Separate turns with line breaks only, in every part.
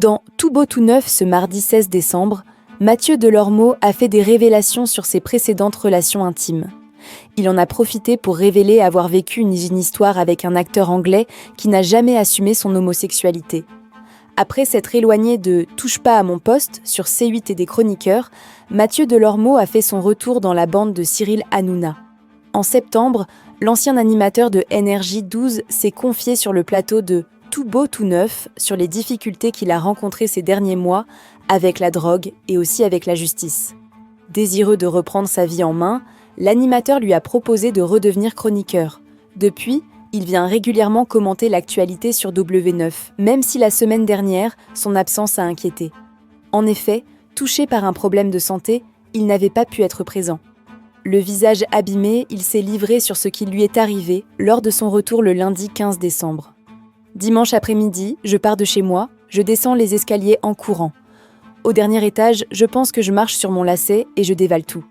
Dans Tout beau tout neuf ce mardi 16 décembre, Mathieu Delormeau a fait des révélations sur ses précédentes relations intimes. Il en a profité pour révéler avoir vécu une histoire avec un acteur anglais qui n'a jamais assumé son homosexualité. Après s'être éloigné de Touche pas à mon poste sur C8 et des chroniqueurs, Mathieu Delormeau a fait son retour dans la bande de Cyril Hanouna. En septembre, l'ancien animateur de NRJ 12 s'est confié sur le plateau de Tout beau tout neuf sur les difficultés qu'il a rencontrées ces derniers mois avec la drogue et aussi avec la justice. Désireux de reprendre sa vie en main, l'animateur lui a proposé de redevenir chroniqueur. Depuis, il vient régulièrement commenter l'actualité sur W9, même si la semaine dernière, son absence a inquiété. En effet, touché par un problème de santé, il n'avait pas pu être présent. Le visage abîmé, il s'est livré sur ce qui lui est arrivé lors de son retour le lundi 15 décembre. Dimanche après-midi, je pars de chez moi, je descends les escaliers en courant. Au dernier étage, je pense que je marche sur mon lacet et je dévale tout,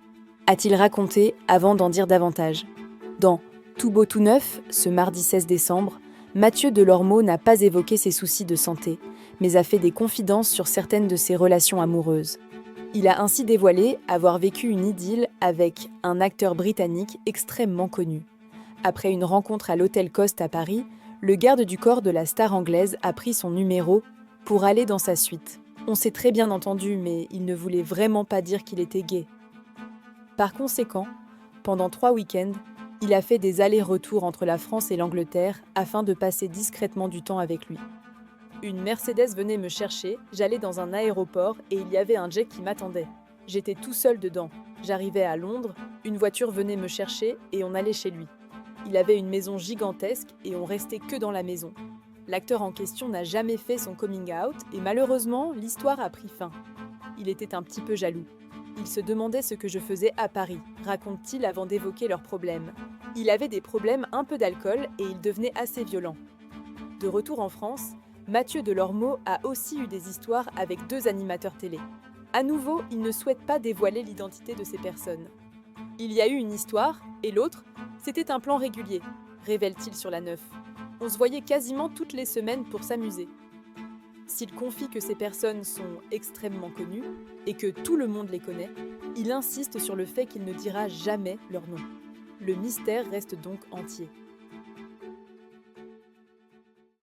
a-t-il raconté avant d'en dire davantage. Dans Tout beau tout neuf, ce mardi 16 décembre, Mathieu Delormeau n'a pas évoqué ses soucis de santé, mais a fait des confidences sur certaines de ses relations amoureuses. Il a ainsi dévoilé avoir vécu une idylle avec un acteur britannique extrêmement connu. Après une rencontre à l'hôtel Coste à Paris, le garde du corps de la star anglaise a pris son numéro pour aller dans sa suite. On s'est très bien entendu, mais il ne voulait vraiment pas dire qu'il était gay. Par conséquent, pendant 3 week-ends, il a fait des allers-retours entre la France et l'Angleterre afin de passer discrètement du temps avec lui. Une Mercedes venait me chercher, j'allais dans un aéroport et il y avait un Jack qui m'attendait. J'étais tout seul dedans. J'arrivais à Londres, une voiture venait me chercher et on allait chez lui. Il avait une maison gigantesque et on restait que dans la maison. L'acteur en question n'a jamais fait son coming out et malheureusement, l'histoire a pris fin. Il était un petit peu jaloux. Il se demandait ce que je faisais à Paris, raconte-t-il avant d'évoquer leurs problèmes. Il avait des problèmes un peu d'alcool et il devenait assez violent. De retour en France, Mathieu Delormeau a aussi eu des histoires avec 2 animateurs télé. À nouveau, il ne souhaite pas dévoiler l'identité de ces personnes. Il y a eu une histoire, et l'autre, c'était un plan régulier, révèle-t-il sur la 9. On se voyait quasiment toutes les semaines pour s'amuser. S'il confie que ces personnes sont extrêmement connues et que tout le monde les connaît, il insiste sur le fait qu'il ne dira jamais leur nom. Le mystère reste donc entier.